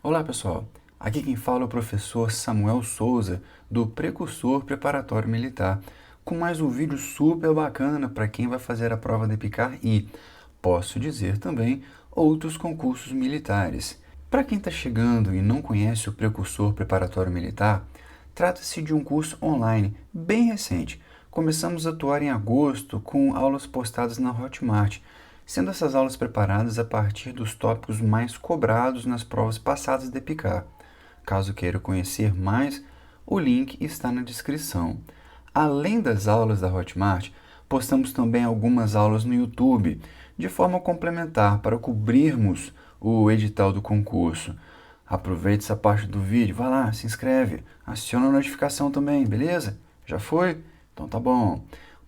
Olá pessoal, aqui quem fala é o professor Samuel Souza, do Precursor Preparatório Militar, com mais um vídeo super bacana para quem vai fazer a prova de EPICAR e, posso dizer também, outros concursos militares. Para quem está chegando e não conhece o Precursor Preparatório Militar, trata-se de um curso online bem recente. Começamos a atuar em agosto com aulas postadas na Hotmart, sendo essas aulas preparadas a partir dos tópicos mais cobrados nas provas passadas de EPICAR. Caso queira conhecer mais, o link está na descrição. Além das aulas da Hotmart, postamos também algumas aulas no YouTube, de forma complementar para cobrirmos o edital do concurso. Aproveite essa parte do vídeo, vá lá, se inscreve, aciona a notificação também, beleza? Já foi? Então tá bom.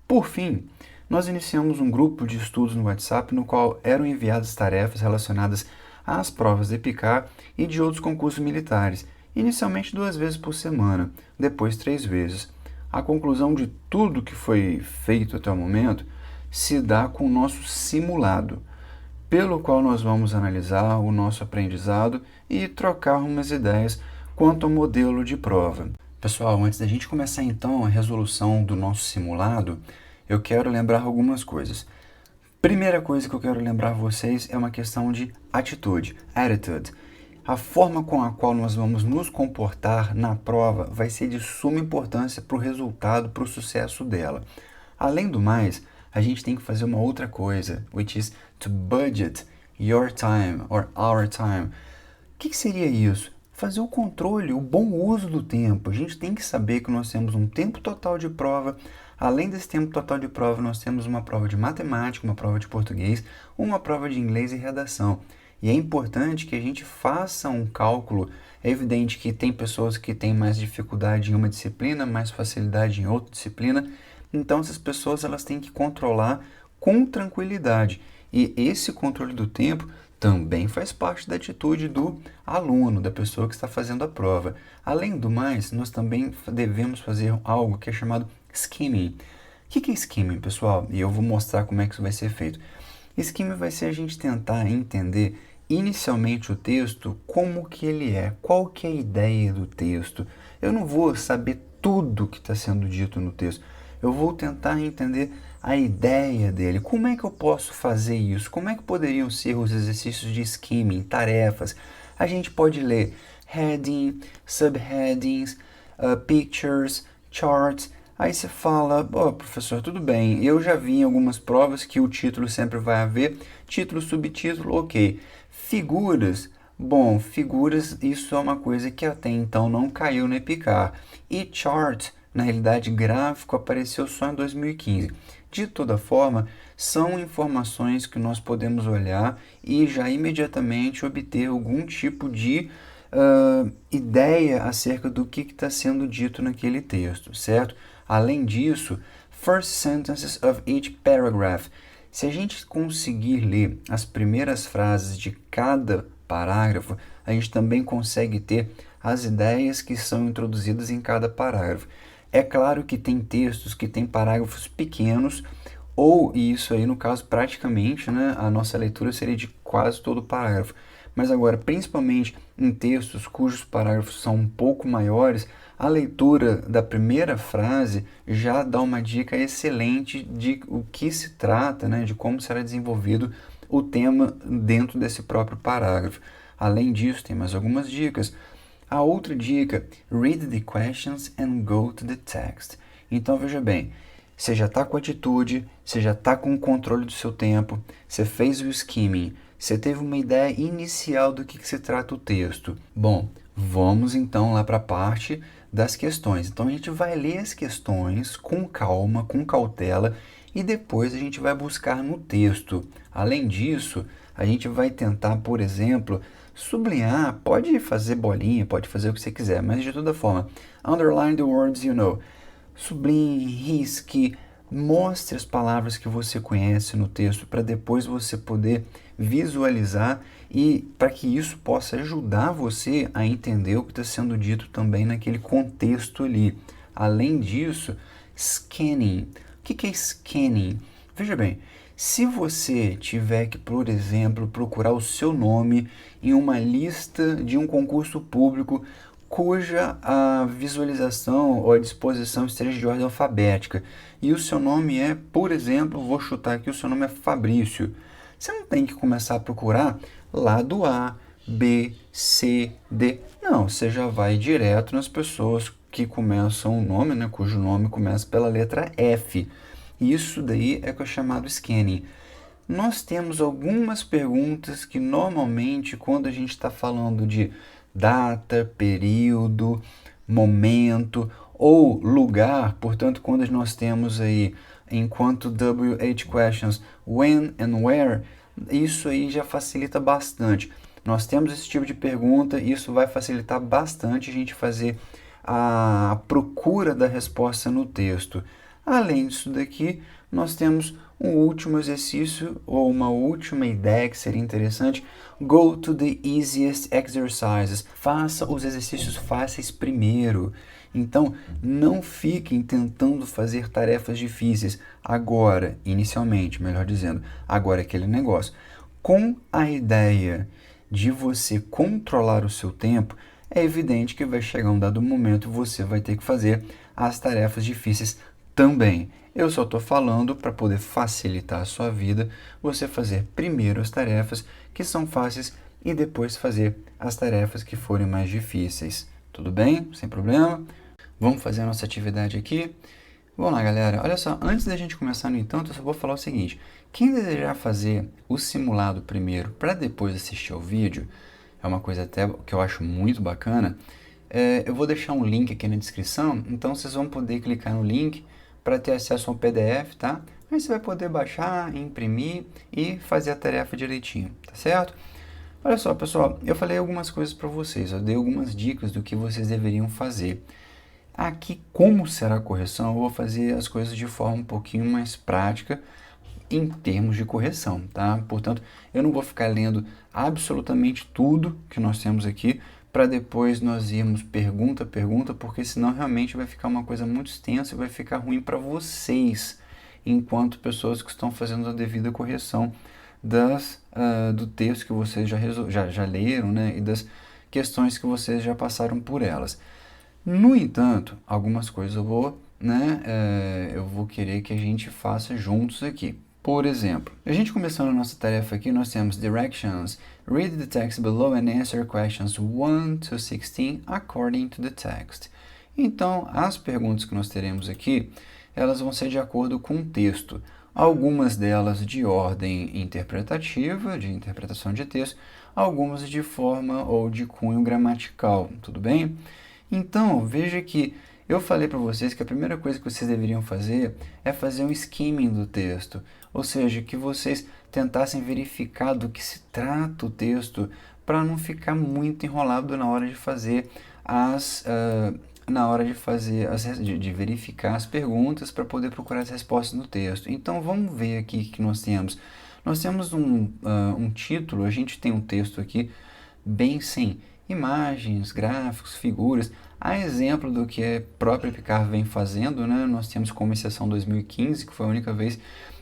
Por fim, nós iniciamos um grupo de estudos no WhatsApp no qual eram enviadas tarefas relacionadas às provas de EPICAR e de outros concursos militares, inicialmente 2 vezes por semana, depois 3 vezes. A conclusão de tudo que foi feito até o momento se dá com o nosso simulado, pelo qual nós vamos analisar o nosso aprendizado e trocar umas ideias quanto ao modelo de prova. Pessoal, antes da gente começar então a resolução do nosso simulado, eu quero lembrar algumas coisas. Primeira coisa que eu quero lembrar vocês é uma questão de atitude, attitude. A forma com a qual nós vamos nos comportar na prova vai ser de suma importância para o resultado, para o sucesso dela. Além do mais, a gente tem que fazer uma outra coisa, which is to budget your time or our time. O que seria isso? Fazer o controle, o bom uso do tempo. A gente tem que saber que nós temos um tempo total de prova. Além desse tempo total de prova, nós temos uma prova de matemática, uma prova de português, uma prova de inglês e redação. E é importante que a gente faça um cálculo. É evidente que tem pessoas que têm mais dificuldade em uma disciplina, mais facilidade em outra disciplina. Então, essas pessoas elas têm que controlar com tranquilidade. E esse controle do tempo também faz parte da atitude do aluno, da pessoa que está fazendo a prova. Além do mais, nós também devemos fazer algo que é chamado skimming. O que é skimming, pessoal? E eu vou mostrar como é que isso vai ser feito. Skimming vai ser a gente tentar entender inicialmente o texto, como que ele é, qual que é a ideia do texto. Eu não vou saber tudo que está sendo dito no texto. Eu vou tentar entender a ideia dele. Como é que eu posso fazer isso? Como é que poderiam ser os exercícios de skimming, tarefas? A gente pode ler heading, subheadings, pictures, charts. Aí você fala, professor, tudo bem, eu já vi em algumas provas que o título sempre vai haver, título, subtítulo, ok. Figuras, bom, figuras, isso é uma coisa que até então não caiu no EPICAR. E chart, na realidade, gráfico apareceu só em 2015. De toda forma, são informações que nós podemos olhar e já imediatamente obter algum tipo de ideia acerca do que está sendo dito naquele texto, certo? Além disso, first sentences of each paragraph. Se a gente conseguir ler as primeiras frases de cada parágrafo, a gente também consegue ter as ideias que são introduzidas em cada parágrafo. É claro que tem textos que têm parágrafos pequenos, ou isso aí, no caso, praticamente, né, a nossa leitura seria de quase todo o parágrafo. Mas agora, principalmente em textos cujos parágrafos são um pouco maiores, a leitura da primeira frase já dá uma dica excelente de o que se trata, né, de como será desenvolvido o tema dentro desse próprio parágrafo. Além disso, tem mais algumas dicas. A outra dica, read the questions and go to the text. Então, veja bem, você já está com atitude, você já está com o controle do seu tempo, você fez o skimming, você teve uma ideia inicial do que se trata o texto. Bom, vamos então lá para a parte das questões. Então, a gente vai ler as questões com calma, com cautela, e depois a gente vai buscar no texto. Além disso, a gente vai tentar, por exemplo, sublinhar, pode fazer bolinha, pode fazer o que você quiser, mas de toda forma, underline the words you know. Sublinhe, risque, mostre as palavras que você conhece no texto para depois você poder visualizar e para que isso possa ajudar você a entender o que está sendo dito também naquele contexto ali. Além disso, scanning. O que é scanning? Veja bem, Se você tiver que, por exemplo, procurar o seu nome em uma lista de um concurso público cuja a visualização ou a disposição esteja de ordem alfabética, e o seu nome é, por exemplo, vou chutar aqui, o seu nome é Fabrício, você não tem que começar a procurar lá do A, B, C, D. Não, você já vai direto nas pessoas que começam o nome, né, cujo nome começa pela letra F. Isso daí é o que é chamado scanning. Nós temos algumas perguntas que normalmente, quando a gente está falando de data, período, momento ou lugar, portanto, quando nós temos aí, enquanto WH questions, when and where, isso aí já facilita bastante. Nós temos esse tipo de pergunta e isso vai facilitar bastante a gente fazer a procura da resposta no texto. Além disso daqui, nós temos um último exercício ou uma última ideia que seria interessante. Go to the easiest exercises. Faça os exercícios fáceis primeiro. Então, não fiquem tentando fazer tarefas difíceis agora, inicialmente, melhor dizendo. Agora é aquele negócio. Com a ideia de você controlar o seu tempo, é evidente que vai chegar um dado momento e você vai ter que fazer as tarefas difíceis também. Eu só estou falando para poder facilitar a sua vida, você fazer primeiro as tarefas que são fáceis e depois fazer as tarefas que forem mais difíceis. Tudo bem? Sem problema? Vamos fazer a nossa atividade aqui? Vamos lá, galera. Olha só, antes da gente começar, no entanto, eu só vou falar o seguinte. Quem desejar fazer o simulado primeiro para depois assistir ao vídeo, é uma coisa até que eu acho muito bacana, eu vou deixar um link aqui na descrição, então vocês vão poder clicar no link para ter acesso ao PDF, tá? Aí você vai poder baixar, imprimir e fazer a tarefa direitinho, tá certo? Olha só, pessoal, eu falei algumas coisas para vocês, eu dei algumas dicas do que vocês deveriam fazer. Aqui, como será a correção, eu vou fazer as coisas de forma um pouquinho mais prática em termos de correção, tá? Portanto, eu não vou ficar lendo absolutamente tudo que nós temos aqui para depois nós irmos pergunta a pergunta, porque senão realmente vai ficar uma coisa muito extensa e vai ficar ruim para vocês, enquanto pessoas que estão fazendo a devida correção do texto que vocês já leram, né? E das questões que vocês já passaram por elas. No entanto, algumas coisas eu vou querer que a gente faça juntos aqui. Por exemplo, a gente começando a nossa tarefa aqui, nós temos directions. Read the text below and answer questions 1 to 16 according to the text. Então, as perguntas que nós teremos aqui, elas vão ser de acordo com o texto. Algumas delas de ordem interpretativa, de interpretação de texto, algumas de forma ou de cunho gramatical, tudo bem? Então, veja que eu falei para vocês que a primeira coisa que vocês deveriam fazer é fazer um skimming do texto, ou seja, que vocês tentassem verificar do que se trata o texto para não ficar muito enrolado na hora de fazer de verificar as perguntas para poder procurar as respostas no texto. Então, vamos ver aqui que nós temos. Nós temos um título, a gente tem um texto aqui bem sem imagens, gráficos, figuras, a exemplo do que a própria Epiccar vem fazendo, né? Nós temos como exceção 2015, que foi a única vez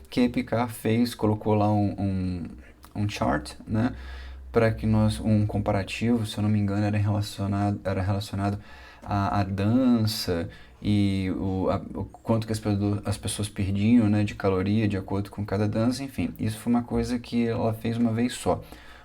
que a Epiccar colocou lá um chart, né? Para que um comparativo, se eu não me engano, era relacionado à dança e o quanto que as pessoas perdiam, né, de caloria de acordo com cada dança, enfim. Isso foi uma coisa que ela fez uma vez só.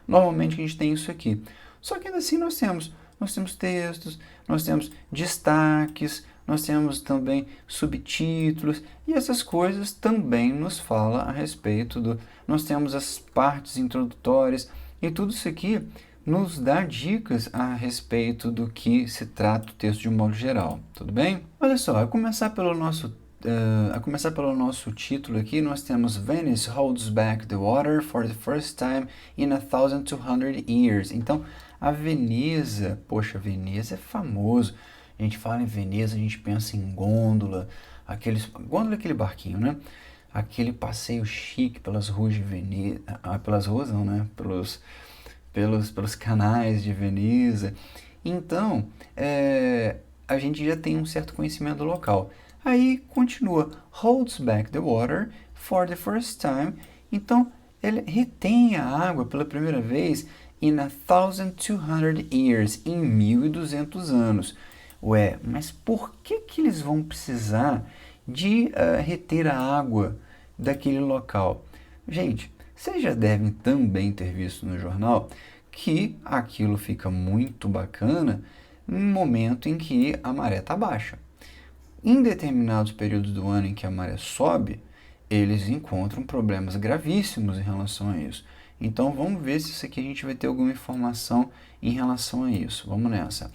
Normalmente a gente tem isso aqui. Só que ainda assim nós temos textos, nós temos destaques, nós temos também subtítulos, e essas coisas também nos falam a respeito nós temos as partes introdutórias, e tudo isso aqui nos dá dicas a respeito do que se trata o texto de um modo geral, tudo bem? Olha só, a começar pelo nosso título aqui, nós temos Venice holds back the water for the first time in 1,200 years. Então, a Veneza, poxa, Veneza é famoso. A gente fala em Veneza, a gente pensa em gôndola, gôndola é aquele barquinho, né? Aquele passeio chique pelas ruas de Veneza, pelas ruas não, né? Pelos canais de Veneza. Então, a gente já tem um certo conhecimento local. Aí continua, holds back the water for the first time Então, ele retém a água pela primeira vez in 1,200 years, em 1.200 anos. Ué, mas por que eles vão precisar de reter a água daquele local? Gente, vocês já devem também ter visto no jornal que aquilo fica muito bacana no momento em que a maré está baixa. Em determinados períodos do ano em que a maré sobe, eles encontram problemas gravíssimos em relação a isso. Então vamos ver se isso aqui a gente vai ter alguma informação em relação a isso. Vamos nessa.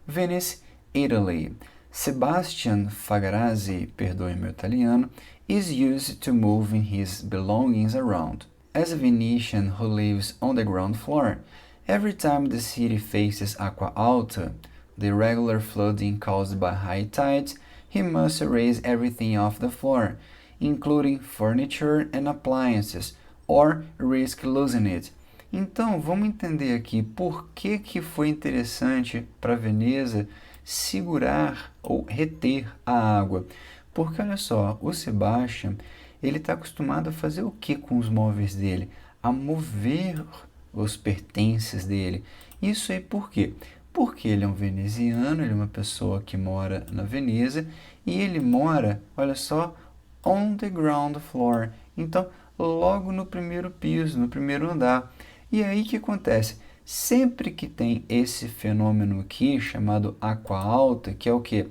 Venice, Italy. Sebastian Fagarazzi, perdoe meu italiano, is used to moving his belongings around. As a Venetian who lives on the ground floor, every time the city faces Aqua Alta, the irregular flooding caused by high tides, he must raise everything off the floor, including furniture and appliances, or risk losing it. Então, vamos entender aqui por que foi interessante para Veneza segurar ou reter a água. Porque, olha só, o Sebastian, ele está acostumado a fazer o que com os móveis dele? A mover os pertences dele. Isso aí por quê? Porque ele é um veneziano, ele é uma pessoa que mora na Veneza e ele mora, olha só, on the ground floor. Então, logo no primeiro piso, no primeiro andar. E aí o que acontece? Sempre que tem esse fenômeno aqui, chamado aqua alta, que é o que?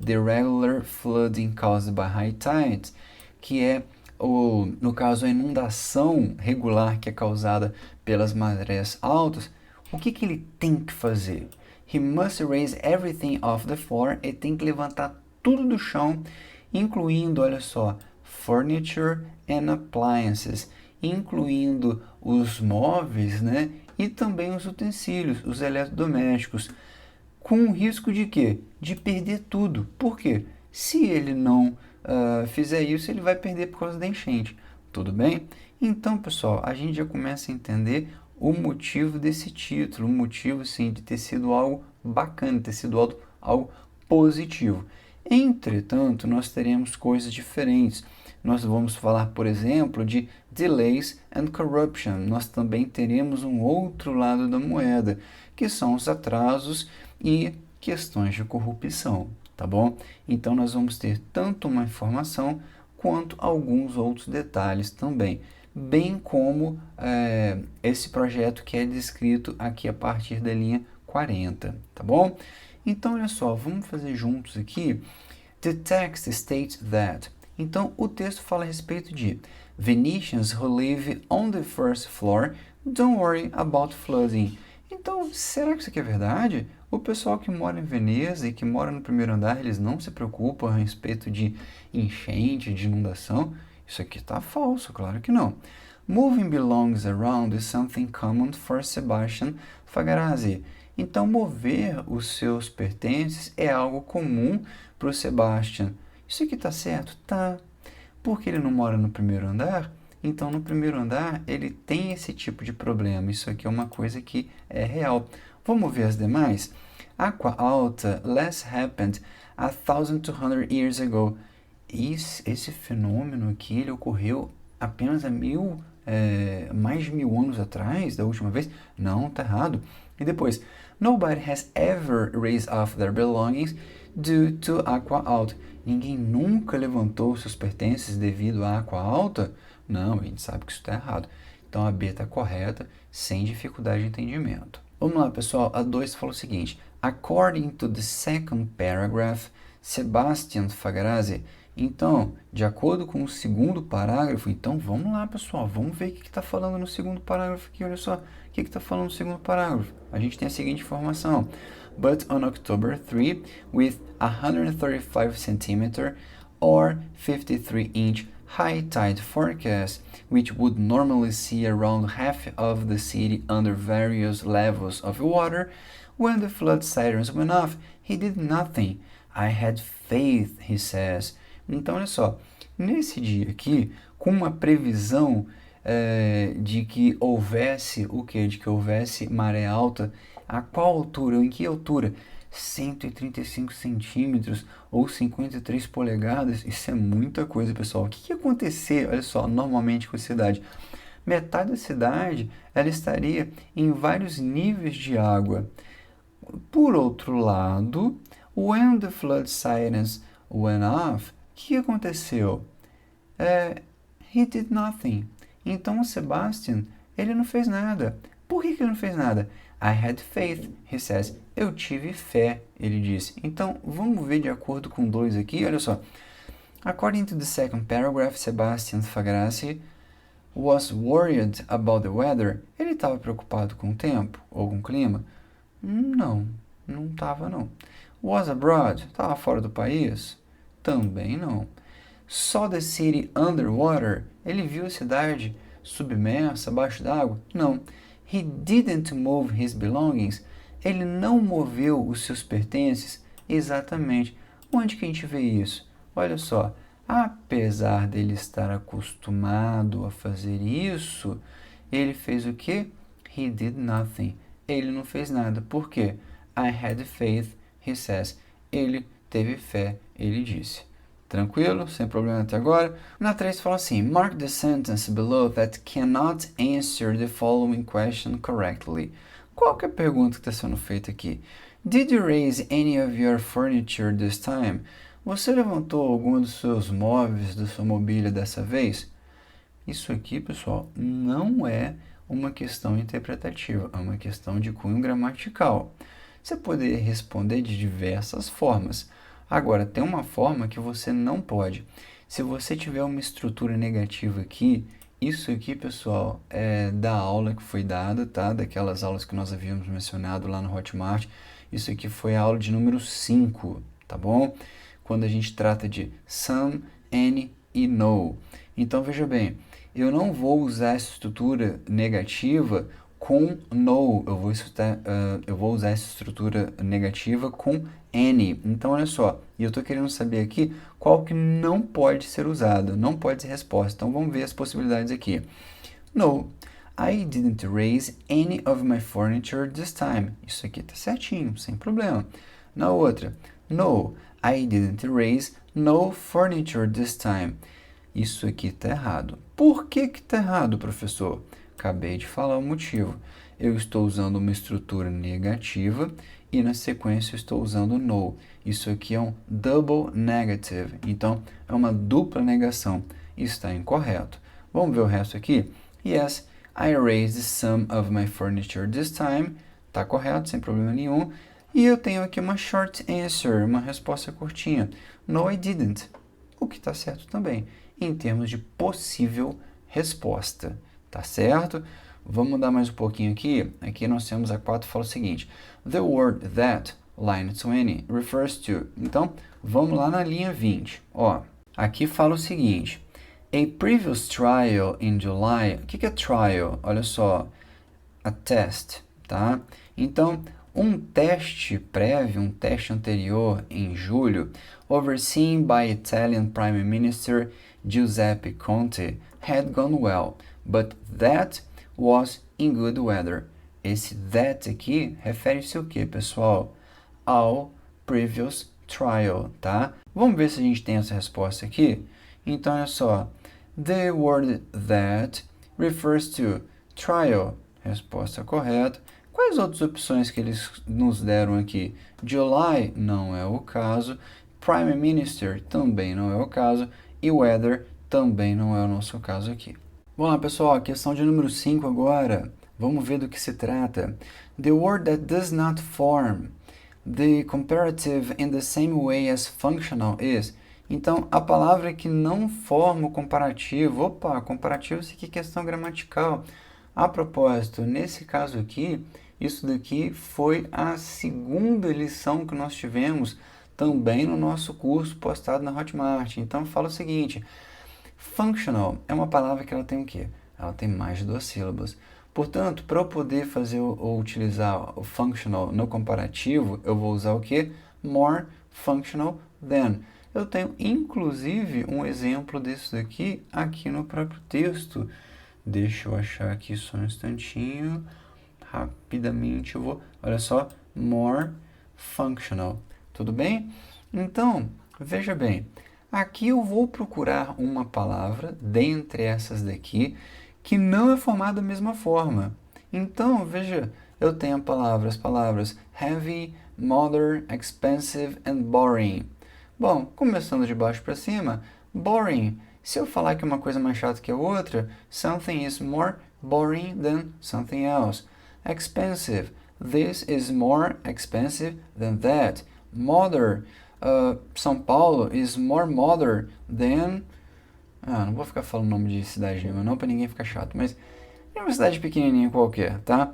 The regular flooding caused by high tides, que é, no caso, a inundação regular que é causada pelas marés altas, o que ele tem que fazer? He must raise everything off the floor, ele tem que levantar tudo do chão, incluindo, olha só, furniture and appliances, incluindo os móveis, né? E também os utensílios, os eletrodomésticos, com o risco de quê? De perder tudo. Por quê? Se ele não fizer isso, ele vai perder por causa da enchente. Tudo bem? Então, pessoal, a gente já começa a entender o motivo desse título, o motivo, sim, de ter sido algo bacana, ter sido algo positivo. Entretanto, nós teremos coisas diferentes. Nós vamos falar, por exemplo, de delays and corruption. Nós também teremos um outro lado da moeda, que são os atrasos e questões de corrupção, tá bom? Então, nós vamos ter tanto uma informação quanto alguns outros detalhes também, bem como esse projeto que é descrito aqui a partir da linha 40, tá bom? Então, olha só, vamos fazer juntos aqui. The text states that. Então, o texto fala a respeito de Venetians who live on the first floor don't worry about flooding. Então, será que isso aqui é verdade? O pessoal que mora em Veneza e que mora no primeiro andar, eles não se preocupam a respeito de enchente, de inundação? Isso aqui está falso, claro que não. Moving belongs around is something common for Sebastian Fagarazzi. Então, mover os seus pertences é algo comum para o Sebastian. Isso aqui está certo? Tá. Porque ele não mora no primeiro andar? Então, no primeiro andar, ele tem esse tipo de problema. Isso aqui é uma coisa que é real. Vamos ver as demais? Aqua alta last happened 1,200 years ago. Esse fenômeno aqui, ele ocorreu apenas mais de 1.000 anos atrás, da última vez? Não, tá errado. E depois, nobody has ever raised off their belongings due to aqua alta. Ninguém nunca levantou seus pertences devido à aqua alta? Não, a gente sabe que isso está errado. Então a B está correta, sem dificuldade de entendimento. Vamos lá, pessoal. A 2 fala o seguinte. According to the second paragraph, Sebastian Fagarazzi. Então, de acordo com o segundo parágrafo, então vamos lá, pessoal. Vamos ver o que está falando no segundo parágrafo aqui. Olha só, o que está falando no segundo parágrafo. A gente tem a seguinte informação. But on October 3, with 135 cm or 53-inch high tide forecast, which would normally see around half of the city under various levels of water, when the flood sirens went off, he did nothing. I had faith, he says. Então, olha só, nesse dia aqui, com uma previsão de que houvesse o quê? De que houvesse maré alta. A qual altura? Em que altura? 135 centímetros ou 53 polegadas, isso é muita coisa, pessoal. O que ia acontecer, olha só, normalmente com a cidade? Metade da cidade, ela estaria em vários níveis de água. Por outro lado, when the flood sirens went off, o que aconteceu? He did nothing. Então, o Sebastian, ele não fez nada. Por que ele não fez nada? I had faith, he says. Eu tive fé, ele disse. Então, vamos ver de acordo com 2 aqui, olha só. According to the second paragraph, Sebastian Fagrassi was worried about the weather. Ele estava preocupado com o tempo ou com o clima? Não, não estava não. Was abroad? Estava fora do país? Também não. Saw the city underwater? Ele viu a cidade submersa, abaixo d'água? Não. He didn't move his belongings? Ele não moveu os seus pertences? Exatamente. Onde que a gente vê isso? Olha só, apesar dele estar acostumado a fazer isso, ele fez o quê? He did nothing. Ele não fez nada. Por quê? I had faith, he says. Ele teve fé, ele disse. Tranquilo? Sem problema até agora? Na 3 fala assim, mark the sentence below that cannot answer the following question correctly. Qual que é a pergunta que está sendo feita aqui? Did you raise any of your furniture this time? Você levantou algum dos seus móveis, da sua mobília dessa vez? Isso aqui, pessoal, não é uma questão interpretativa, é uma questão de cunho gramatical. Você poderia responder de diversas formas. Agora, tem uma forma que você não pode. Se você tiver uma estrutura negativa aqui, isso aqui, pessoal, é da aula que foi dada, tá? Daquelas aulas que nós havíamos mencionado lá no Hotmart. Isso aqui foi a aula de número 5, tá bom? Quando a gente trata de some, any e no. Então, veja bem, eu não vou usar essa estrutura negativa com no, eu vou usar essa estrutura negativa com any. Então, olha só, e eu estou querendo saber aqui qual que não pode ser usado, não pode ser resposta. Então, vamos ver as possibilidades aqui. No, I didn't raise any of my furniture this time. Isso aqui está certinho, sem problema. Na outra, no, I didn't raise no furniture this time. Isso aqui está errado. Por que está errado, professor? Acabei de falar o motivo. Eu estou usando uma estrutura negativa e na sequência eu estou usando no. Isso aqui é um double negative, então é uma dupla negação. Isso está incorreto. Vamos ver o resto aqui? Yes, I raised some of my furniture this time. Está correto, sem problema nenhum. E eu tenho aqui uma short answer, uma resposta curtinha. No, I didn't. O que está certo também, em termos de possível resposta. Tá certo? Vamos mudar mais um pouquinho aqui. Aqui nós temos a 4, fala o seguinte. The word that, line 20, refers to. Então, vamos lá na linha 20. Ó, aqui fala o seguinte. A previous trial in July. O que é trial? Olha só. A test, tá? Então, um teste prévio, um teste anterior em julho, overseen by Italian Prime Minister Giuseppe Conte, had gone well, but that was in good weather. Esse that aqui refere-se ao que, pessoal? Ao previous trial, tá? Vamos ver se a gente tem essa resposta aqui. Então, olha só. The word that refers to trial. Resposta correta. Quais outras opções que eles nos deram aqui? July não é o caso. Prime Minister também não é o caso. E weather também não é o nosso caso aqui. Vamos lá, pessoal. Questão de número 5 agora. Vamos ver do que se trata. The word that does not form the comparative in the same way as functional is. Então, a palavra que não forma o comparativo. Opa, comparativo, isso aqui é questão gramatical. A propósito, nesse caso aqui, isso daqui foi a segunda lição que nós tivemos também no nosso curso postado na Hotmart. Então, fala o seguinte. Functional é uma palavra que ela tem o quê? Ela tem mais de 2 sílabas. Portanto, para eu poder fazer ou utilizar o functional no comparativo, eu vou usar o quê? More functional than. Eu tenho, inclusive, um exemplo disso daqui aqui no próprio texto. Deixa eu achar aqui só um instantinho. Rapidamente eu vou... Olha só. More functional. Tudo bem? Então, veja bem, aqui eu vou procurar uma palavra dentre essas daqui que não é formada da mesma forma. Então, veja, eu tenho palavras heavy, modern, expensive and boring. Bom, começando de baixo para cima, boring. Se eu falar que uma coisa é mais chata que a outra, something is more boring than something else. Expensive. This is more expensive than that. Modern. São Paulo is more modern than... não vou ficar falando o nome de cidade nenhuma não, para ninguém ficar chato, mas é uma cidade pequenininha qualquer, tá?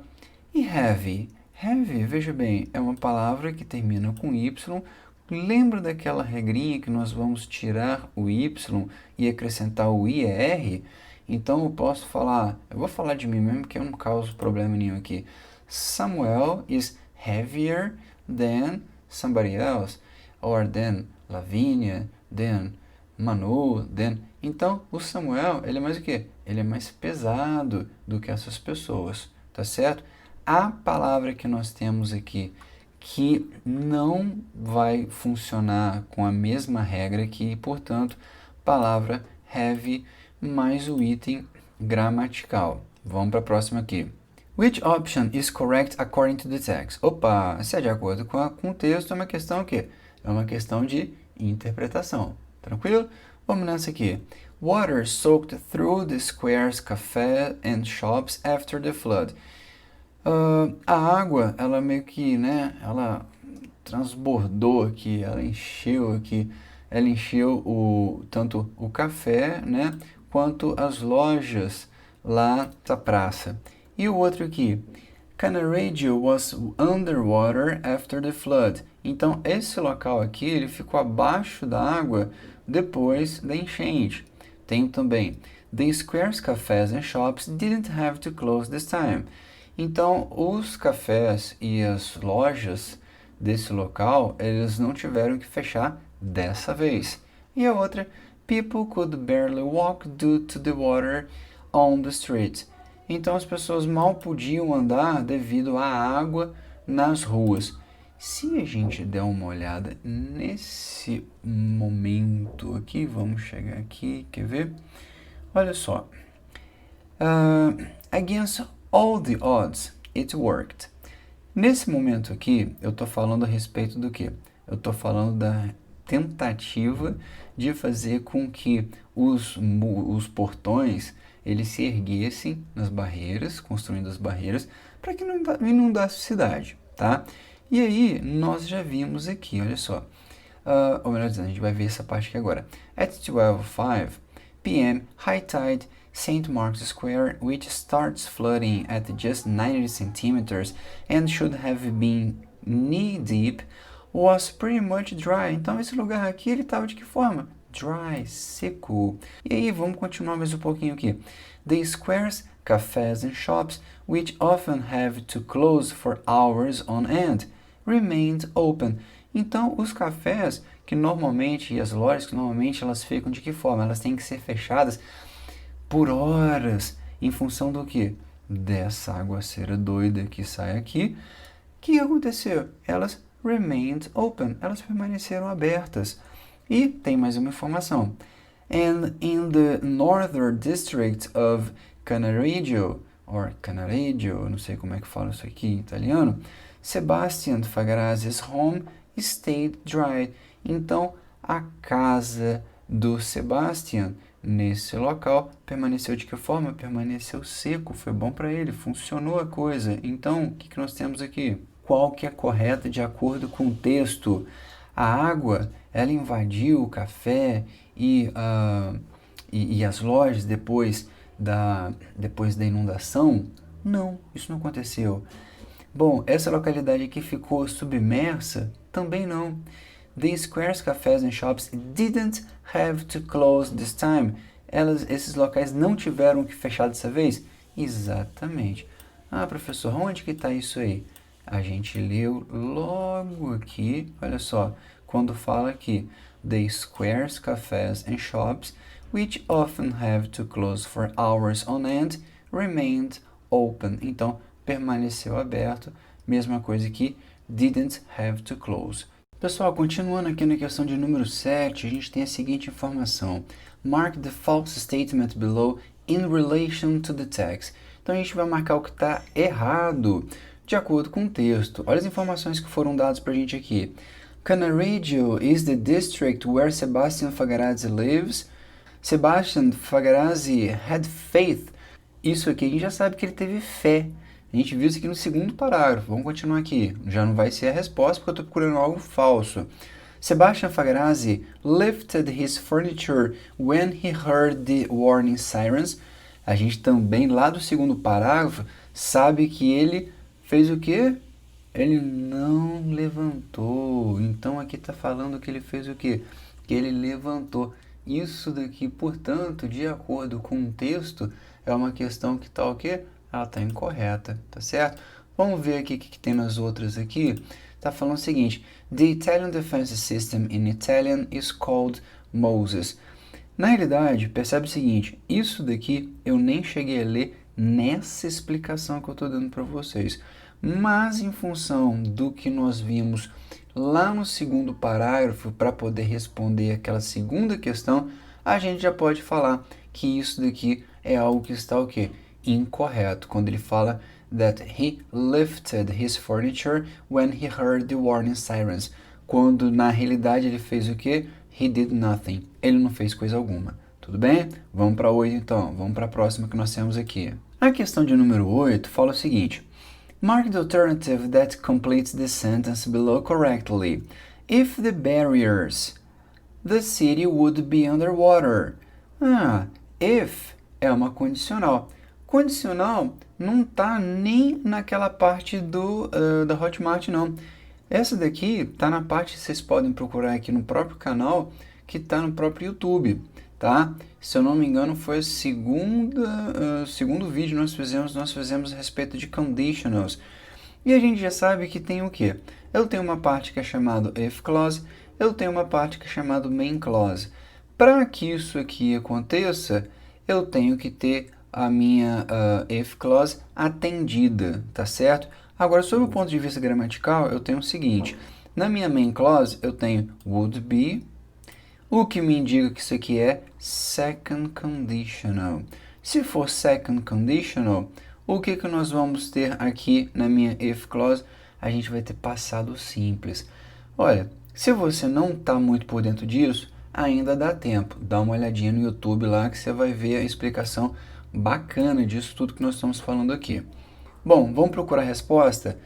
E heavy. Heavy, veja bem, é uma palavra que termina com Y. Lembra daquela regrinha que nós vamos tirar o Y e acrescentar o IR? Então eu posso falar, eu vou falar de mim mesmo que eu não causo problema nenhum aqui. Samuel is heavier than somebody else, or than Lavínia, than Manu, than... Então, o Samuel, ele é mais o quê? Ele é mais pesado do que essas pessoas, tá certo? A palavra que nós temos aqui que não vai funcionar com a mesma regra aqui, portanto, palavra heavy mais o item gramatical. Vamos para a próxima aqui. Which option is correct according to the text? Opa, se é de acordo com o texto, é uma questão o quê? É uma questão de interpretação. Tranquilo? Vamos nessa aqui. Water soaked through the square's café and shops after the flood. A água, ela meio que, né, ela transbordou aqui, ela encheu tanto o café, né, quanto as lojas lá da praça. E o outro aqui, Cannaregio was underwater after the flood. Então, esse local aqui, ele ficou abaixo da água depois da enchente. Tem também, the square's cafés and shops didn't have to close this time. Então, os cafés e as lojas desse local, eles não tiveram que fechar dessa vez. E a outra, people could barely walk due to the water on the street. Então, as pessoas mal podiam andar devido à água nas ruas. Se a gente der uma olhada nesse momento aqui, vamos chegar aqui, quer ver? Olha só. Against all the odds, it worked. Nesse momento aqui, eu estou falando a respeito do quê? Eu estou falando da tentativa de fazer com que os portões eles se erguessem nas barreiras, construindo as barreiras, para que não inundasse a cidade, tá? E aí, nós já vimos aqui, olha só. Ou melhor dizendo, a gente vai ver essa parte aqui agora. At 12:05 p.m., high tide, St. Mark's Square, which starts flooding at just 90 centimeters and should have been knee-deep, was pretty much dry. Então, esse lugar aqui, ele estava de que forma? Dry, seco. E aí, vamos continuar mais um pouquinho aqui. The squares, cafés and shops, which often have to close for hours on end, remained open. Então, os cafés que normalmente, e as lojas que normalmente elas ficam de que forma? Elas têm que ser fechadas por horas, em função do quê? Dessa aguaceira doida que sai aqui. O que aconteceu? Elas remained open, elas permaneceram abertas. E tem mais uma informação. And in the northern district of Cannaregio, não sei como é que fala isso aqui em italiano, Sebastian Fagrazzi's home stayed dry. Então, a casa do Sebastian nesse local permaneceu de que forma? Permaneceu seco, foi bom para ele, funcionou a coisa. Então, o que nós temos aqui? Qual que é correta de acordo com o texto? A água, ela invadiu o café e as lojas depois da inundação? Não, isso não aconteceu. Bom, essa localidade aqui ficou submersa? Também não. The squares, cafés and shops didn't have to close this time. Esses locais não tiveram que fechar dessa vez? Exatamente. Ah, professor, onde que está isso aí? A gente leu logo aqui, olha só, quando fala aqui, the squares, cafés and shops, which often have to close for hours on end, remained open. Então, permaneceu aberto. Mesma coisa aqui, didn't have to close. Pessoal, continuando aqui na questão de número 7, a gente tem a seguinte informação. Mark the false statement below in relation to the text. Então a gente vai marcar o que está errado de acordo com o texto. Olha as informações que foram dadas para a gente aqui. Cannaregio is the district where Sebastian Fagarazzi lives. Sebastian Fagarazzi had faith. Isso aqui a gente já sabe que ele teve fé. A gente viu isso aqui no segundo parágrafo. Vamos continuar aqui. Já não vai ser a resposta porque eu estou procurando algo falso. Sebastian Fagarazzi lifted his furniture when he heard the warning sirens. A gente também, lá do segundo parágrafo, sabe que ele fez o quê? Ele não levantou. Então aqui está falando que ele fez o quê? Que ele levantou. Isso daqui, portanto, de acordo com o texto, é uma questão que está o quê? Ela está incorreta, tá certo? Vamos ver aqui o que tem nas outras aqui. Está falando o seguinte. The Italian defense system in Italian is called Moses. Na realidade, percebe o seguinte. Isso daqui eu nem cheguei a ler nessa explicação que eu estou dando para vocês. Mas em função do que nós vimos lá no segundo parágrafo, para poder responder aquela segunda questão, a gente já pode falar que isso daqui é algo que está o quê? Incorreto, quando ele fala that he lifted his furniture when he heard the warning sirens. Quando na realidade ele fez o quê? He did nothing. Ele não fez coisa alguma. Tudo bem? Vamos para 8 então. Vamos para a próxima que nós temos aqui. A questão de número 8 fala o seguinte. Mark the alternative that completes the sentence below correctly. If the barriers, the city would be underwater. If é uma condicional. Condicional não está nem naquela parte da Hotmart, não. Essa daqui está na parte, vocês podem procurar aqui no próprio canal, que está no próprio YouTube, tá? Se eu não me engano, foi o segundo vídeo que nós fizemos a respeito de conditionals. E a gente já sabe que tem o quê? Eu tenho uma parte que é chamada if clause, eu tenho uma parte que é chamada main clause. Para que isso aqui aconteça, eu tenho que ter a minha if clause atendida, tá certo? Agora, sob o ponto de vista gramatical, eu tenho o seguinte. Na minha main clause, eu tenho would be, o que me indica que isso aqui é second conditional. Se for second conditional, o que nós vamos ter aqui na minha if clause? A gente vai ter passado simples. Olha, se você não está muito por dentro disso, ainda dá tempo. Dá uma olhadinha no YouTube lá que você vai ver a explicação bacana disso tudo que nós estamos falando aqui. Bom, vamos procurar a resposta?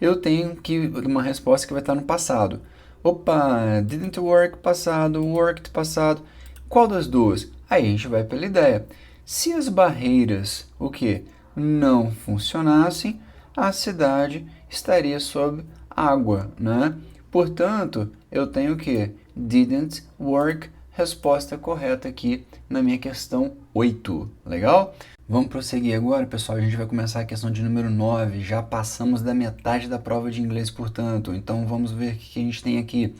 Eu tenho uma resposta que vai estar no passado. Opa, didn't work, passado, worked, passado. Qual das duas? Aí a gente vai pela ideia. Se as barreiras, o quê? Não funcionassem, a cidade estaria sob água, né? Portanto, eu tenho o quê? Didn't work, resposta correta aqui na minha questão 8. Legal? Vamos prosseguir agora, pessoal. A gente vai começar a questão de número 9. Já passamos da metade da prova de inglês, portanto. Então, vamos ver o que a gente tem aqui.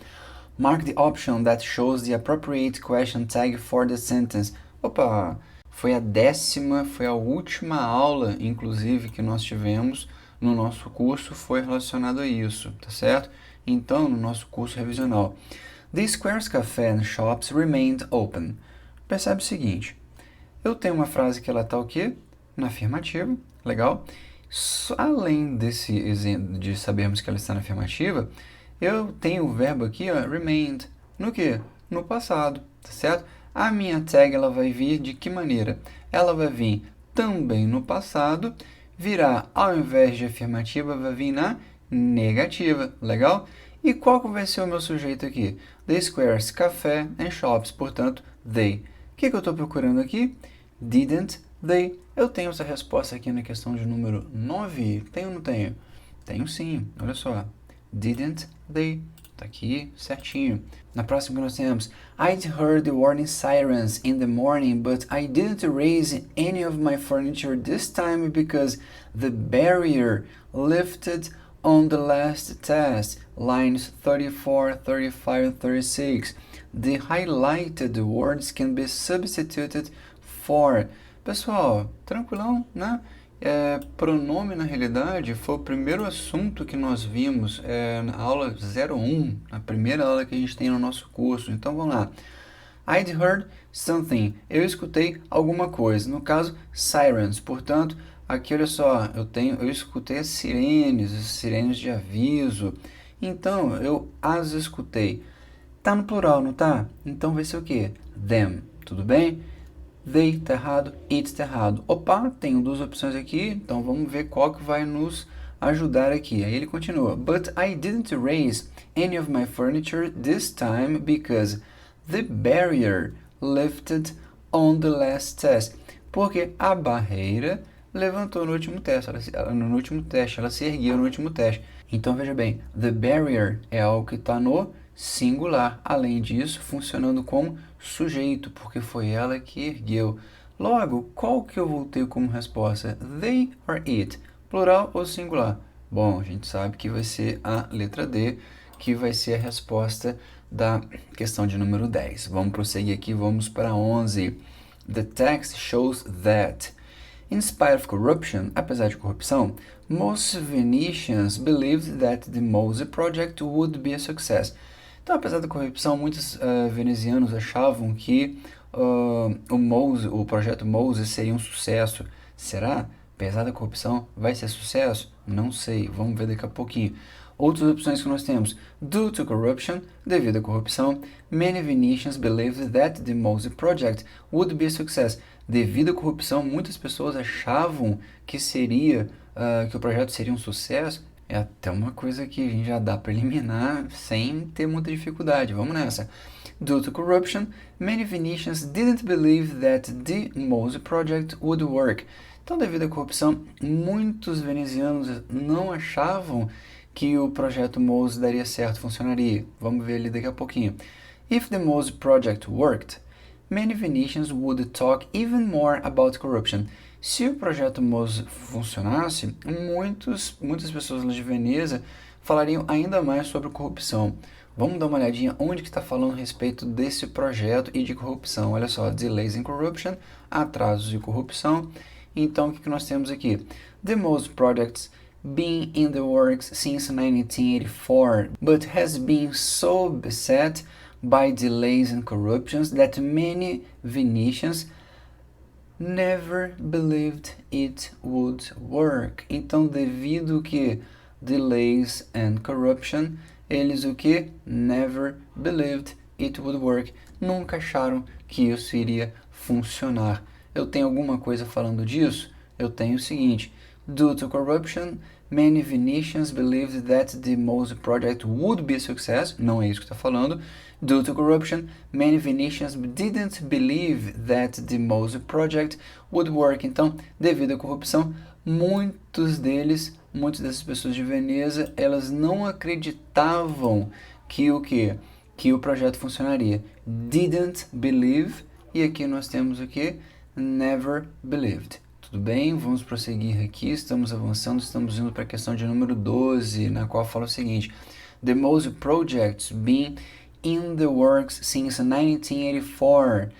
Mark the option that shows the appropriate question tag for the sentence. Opa! Foi a última aula, inclusive, que nós tivemos no nosso curso, foi relacionado a isso, tá certo? Então, no nosso curso revisional. The Squares Café and Shops remained open. Percebe o seguinte. Eu tenho uma frase que ela está o quê? Na afirmativa, legal? Além desse exemplo de sabermos que ela está na afirmativa, eu tenho o verbo aqui, ó, remained, no quê? No passado, tá certo? A minha tag, ela vai vir de que maneira? Ela vai vir também no passado, virá, ao invés de afirmativa, vai vir na negativa, legal? E qual que vai ser o meu sujeito aqui? The Squares, Café and Shops, portanto, they. O que eu estou procurando aqui? Didn't they? Eu tenho essa resposta aqui na questão de número 9. Tenho ou não tenho? Tenho sim, olha só. Didn't they? Tá aqui certinho. Na próxima que nós temos I'd heard the warning sirens in the morning, but I didn't raise any of my furniture this time because the barrier lifted on the last test. Lines 34, 35, and 36. The highlighted words can be substituted for. Pessoal, tranquilão, né? Pronome, na realidade, foi o primeiro assunto que nós vimos na aula 01, a primeira aula que a gente tem no nosso curso. Então, vamos lá. I'd heard something. Eu escutei alguma coisa. No caso, sirens. Portanto, aqui, olha só, eu escutei as sirenes de aviso. Então, eu as escutei. Tá no plural, não tá? Então, vai ser o quê? Them. Tudo bem? They tá errado, it tá errado. Opa, tenho duas opções aqui, então vamos ver qual que vai nos ajudar aqui. Aí ele continua. But I didn't raise any of my furniture this time because the barrier lifted on the last test. Porque a barreira levantou no último teste, ela se ergueu no último teste. Então veja bem, the barrier é algo que está no singular. Além disso, funcionando como sujeito, porque foi ela que ergueu. Logo, qual que eu vou ter como resposta? They or it? Plural ou singular? Bom, a gente sabe que vai ser a letra D, que vai ser a resposta da questão de número 10. Vamos prosseguir aqui, vamos para 11. The text shows that, in spite of corruption, apesar de corrupção, most Venetians believed that the Mose project would be a success. Então, apesar da corrupção, muitos venezianos achavam que o projeto Mose seria um sucesso. Será? Apesar da corrupção, vai ser sucesso? Não sei, vamos ver daqui a pouquinho. Outras opções que nós temos. Due to corruption, devido à corrupção, many Venetians believed that the Mose project would be a success. Devido à corrupção, muitas pessoas achavam que que o projeto seria um sucesso. É até uma coisa que a gente já dá para eliminar sem ter muita dificuldade. Vamos nessa. Due to corruption, many Venetians didn't believe that the Mose project would work. Então, devido à corrupção, muitos venezianos não achavam que o projeto Mose daria certo, funcionaria. Vamos ver ali daqui a pouquinho. If the Mose project worked, many Venetians would talk even more about corruption. Se o projeto Mose funcionasse, muitas pessoas de Veneza falariam ainda mais sobre corrupção. Vamos dar uma olhadinha onde que está falando a respeito desse projeto e de corrupção. Olha só, delays in corruption, atrasos e corrupção. Então, o que nós temos aqui? The Mose projects been in the works since 1984, but has been so beset by delays and corruptions that many Venetians never believed it would work. Então, devido que delays and corruption, eles o que? Never believed it would work. Nunca acharam que isso iria funcionar. Eu tenho alguma coisa falando disso? Eu tenho o seguinte. Due to corruption, many Venetians believed that the Mose project would be a success. Não é isso que está falando. Due to corruption, many Venetians didn't believe that the Mose project would work. Então, devido à corrupção, muitas dessas pessoas de Veneza, elas não acreditavam que o projeto funcionaria. Didn't believe, e aqui nós temos o que? Never believed. Tudo bem? Vamos prosseguir aqui, estamos avançando, estamos indo para a questão de número 12, na qual fala o seguinte. The Mose projects been in the works since 1984,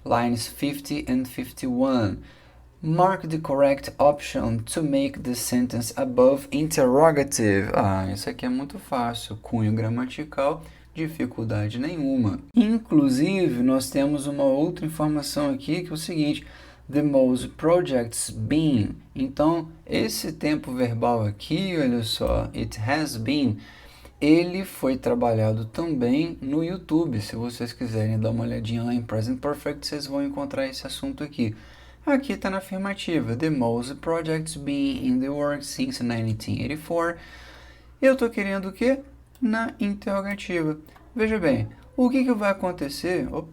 lines 50 and 51. Mark the correct option to make the sentence above interrogative. Isso aqui é muito fácil, cunho gramatical, dificuldade nenhuma. Inclusive, nós temos uma outra informação aqui que é o seguinte. The Mose projects been. Então, esse tempo verbal aqui, olha só, it has been, ele foi trabalhado também no YouTube. Se vocês quiserem dar uma olhadinha lá em Present Perfect, vocês vão encontrar esse assunto aqui. Aqui está na afirmativa. The Mose projects been in the works since 1984. Eu estou querendo o quê? Na interrogativa. Veja bem, o que vai acontecer? O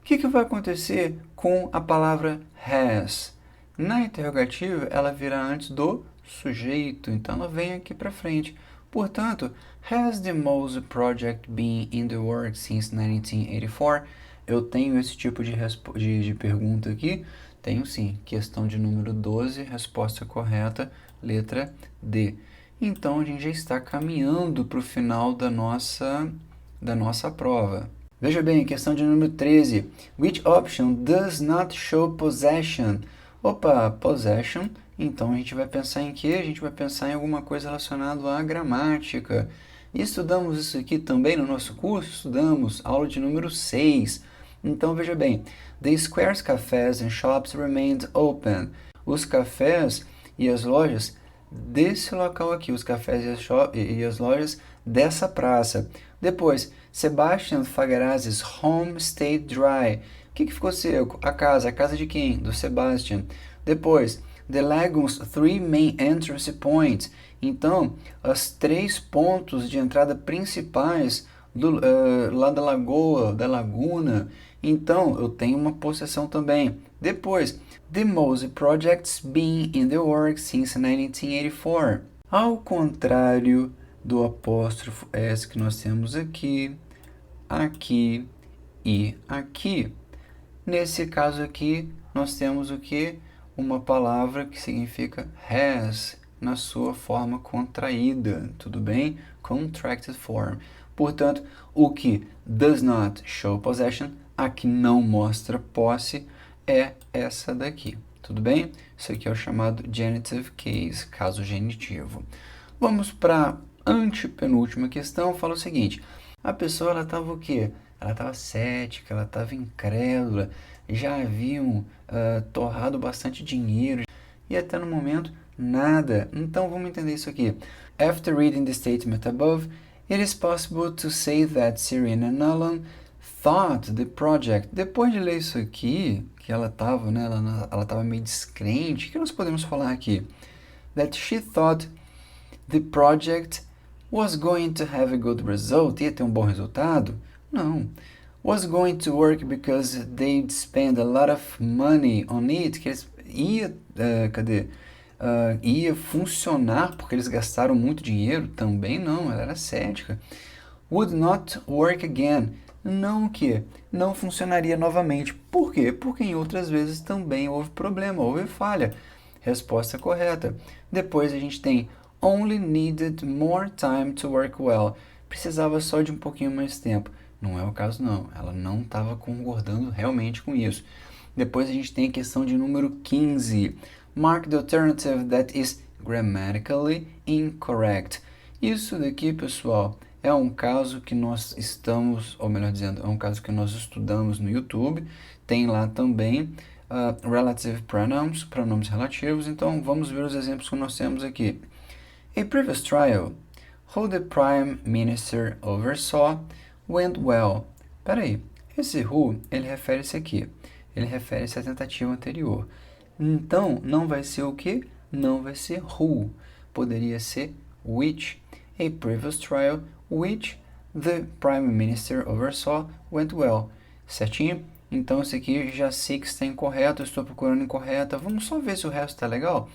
que vai acontecer com a palavra has? Na interrogativa, ela virá antes do sujeito, então ela vem aqui para frente. Portanto, has the Mose project been in the works since 1984? Eu tenho esse tipo de pergunta aqui? Tenho sim. Questão de número 12, resposta correta, letra D. Então, a gente já está caminhando para o final da nossa prova. Veja bem, questão de número 13. Which option does not show possession? Opa, possession. Então a gente vai pensar em quê? A gente vai pensar em alguma coisa relacionada à gramática. E estudamos isso aqui também no nosso curso? Estudamos, aula de número 6. Então veja bem, the squares cafes and shops remained open. Os cafés e as lojas desse local aqui, os cafés e as lojas dessa praça. Depois, Sebastian Fagarazzi's home stayed dry. O que ficou seco? A casa de quem? Do Sebastian. Depois, the lagoon's three main entrance points. Então, os 3 pontos de entrada principais lá da lagoa, da laguna. Então, eu tenho uma possessão também. Depois, the Mose project's been in the works since 1984. Ao contrário do apóstrofo S que nós temos aqui, aqui e aqui. Nesse caso aqui, nós temos o que? Uma palavra que significa has, na sua forma contraída, tudo bem? Contracted form. Portanto, o que does not show possession, a que não mostra posse, é essa daqui, tudo bem? Isso aqui é o chamado genitive case, caso genitivo. Vamos para a antepenúltima questão, fala o seguinte, a pessoa ela estava o quê? Ela estava cética, ela estava incrédula, já haviam torrado bastante dinheiro e até no momento nada. Então vamos entender isso aqui. After reading the statement above, it is possible to say that Serena Nolan thought the project. Depois de ler isso aqui, que ela estava, né, ela estava meio descrente, o que nós podemos falar aqui? That she thought the project was going to have a good result. Ia ter um bom resultado? Não. Was going to work because they'd spend a lot of money on it. Que eles ia funcionar porque eles gastaram muito dinheiro? Também não, ela era cética. Would not work again. Não que não funcionaria novamente. Por quê? Porque em outras vezes também houve problema, houve falha. Resposta correta. Depois a gente tem only needed more time to work well. Precisava só de um pouquinho mais tempo. Não é o caso não, ela não estava concordando realmente com isso. Depois a gente tem a questão de número 15. Mark the alternative that is grammatically incorrect. Isso daqui, pessoal, é um caso que nós estamos, ou melhor dizendo, é um caso que nós estudamos no YouTube. Tem lá também relative pronouns, pronomes relativos. Então, vamos ver os exemplos que nós temos aqui. A previous trial, who the Prime Minister oversaw, went well. Peraí, esse who, ele refere-se aqui. Ele refere-se à tentativa anterior. Então, não vai ser o que? Não vai ser who. Poderia ser which. A previous trial, which the Prime Minister oversaw, went well. Certinho? Então, esse aqui já sei que está incorreto, estou procurando incorreta. Vamos só ver se o resto está legal?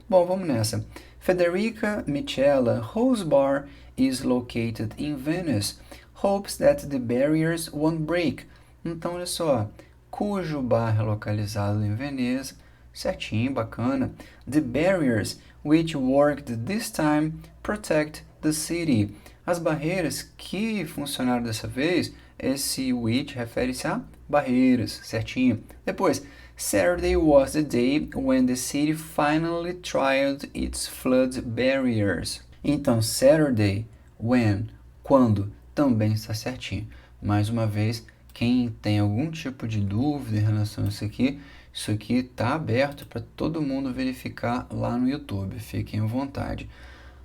Bom, vamos nessa. Federica Michela, whose bar is located in Venice, hopes that the barriers won't break. Então, olha só, cujo bar é localizado em Veneza, certinho, bacana. The barriers which worked this time protect the city. As barreiras que funcionaram dessa vez, esse which refere-se a barreiras, certinho. Depois, Saturday was the day when the city finally tried its flood barriers. Então, Saturday, when, quando, também está certinho. Mais uma vez, quem tem algum tipo de dúvida em relação a isso aqui está aberto para todo mundo verificar lá no YouTube. Fiquem à vontade.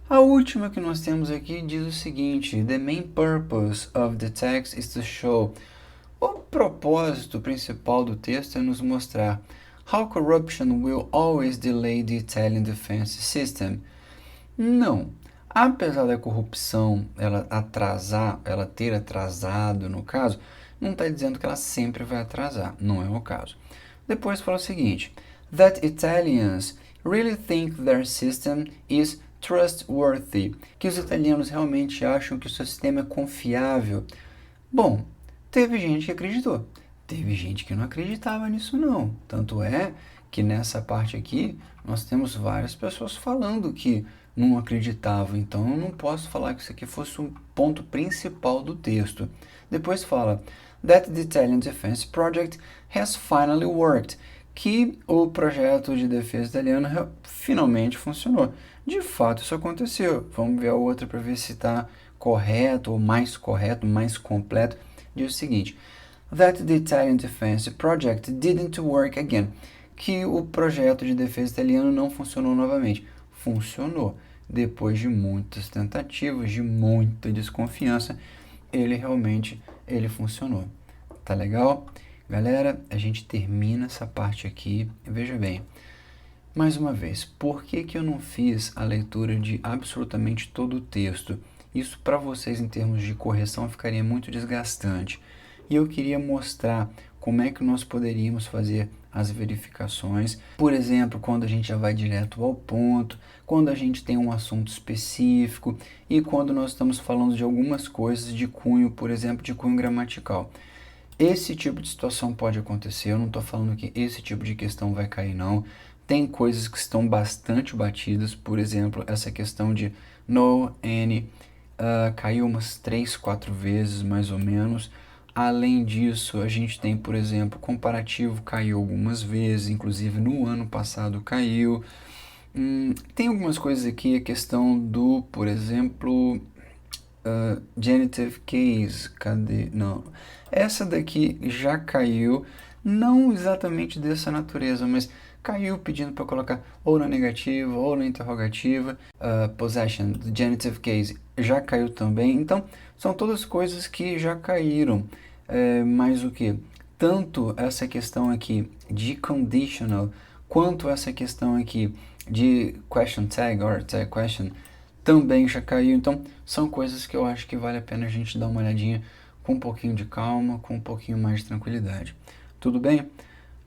A última que nós temos aqui diz o seguinte: The main purpose of the text is to show. O propósito principal do texto é nos mostrar how corruption will always delay the Italian defense system. Não. Apesar da corrupção ela ter atrasado, no caso, não está dizendo que ela sempre vai atrasar. Não é o caso. Depois fala o seguinte: that Italians really think their system is trustworthy. Que os italianos realmente acham que o seu sistema é confiável. Bom, teve gente que acreditou. Teve gente que não acreditava nisso não. Tanto é que nessa parte aqui nós temos várias pessoas falando que não acreditavam. Então eu não posso falar que isso aqui fosse um ponto principal do texto. Depois fala that the Italian Defense Project has finally worked. que o projeto de defesa italiano finalmente funcionou. De fato, isso aconteceu. Vamos ver a outra para ver se está correto, mais completo. Diz o seguinte: that the Italian defense project didn't work again. Que o projeto de defesa italiano não funcionou novamente. Funcionou. Depois de muitas tentativas, de muita desconfiança, ele funcionou. Tá legal? Galera, a gente termina essa parte aqui. Veja bem, mais uma vez, por que eu não fiz a leitura de absolutamente todo o texto? Isso para vocês em termos de correção ficaria muito desgastante. E eu queria mostrar como é que nós poderíamos fazer as verificações. Por exemplo, quando a gente já vai direto ao ponto, quando a gente tem um assunto específico e quando nós estamos falando de algumas coisas de cunho, por exemplo, de cunho gramatical. Esse tipo de situação pode acontecer, eu não estou falando que esse tipo de questão vai cair, não. Tem coisas que estão bastante batidas, por exemplo, essa questão de no, any, caiu umas 3, 4 vezes mais ou menos. Além disso, a gente tem, por exemplo, comparativo caiu algumas vezes, inclusive no ano passado caiu. Tem algumas coisas aqui, a questão do, por exemplo, genitive case, cadê? Não. Essa daqui já caiu, não exatamente dessa natureza, mas caiu pedindo para colocar ou na negativa ou na interrogativa. Possession, genitive case, já caiu também. Então, são todas coisas que já caíram. Mas o que? Tanto essa questão aqui de conditional, quanto essa questão aqui de question tag or tag question, também já caiu. Então, são coisas que eu acho que vale a pena a gente dar uma olhadinha com um pouquinho de calma, com um pouquinho mais de tranquilidade. Tudo bem?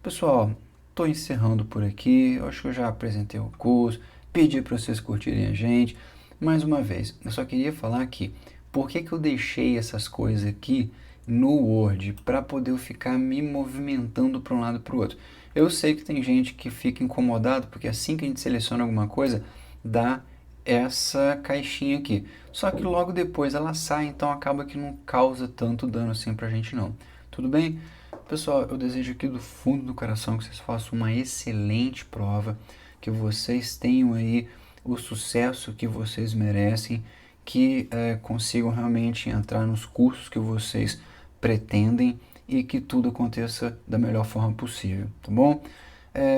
Pessoal, estou encerrando por aqui. Eu acho que eu já apresentei o curso, pedi para vocês curtirem a gente. Mais uma vez, eu só queria falar aqui, por que eu deixei essas coisas aqui no Word para poder ficar me movimentando para um lado e para o outro. Eu sei que tem gente que fica incomodado porque assim que a gente seleciona alguma coisa, dá essa caixinha aqui. Só que logo depois ela sai, então acaba que não causa tanto dano assim pra gente não. Tudo bem? Pessoal, eu desejo aqui do fundo do coração que vocês façam uma excelente prova, que vocês tenham aí o sucesso que vocês merecem, que consigam realmente entrar nos cursos que vocês pretendem e que tudo aconteça da melhor forma possível, tá bom?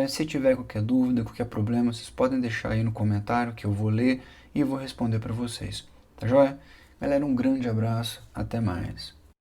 Se tiver qualquer dúvida, qualquer problema, vocês podem deixar aí no comentário que eu vou ler e vou responder para vocês, tá joia? Galera, um grande abraço, até mais.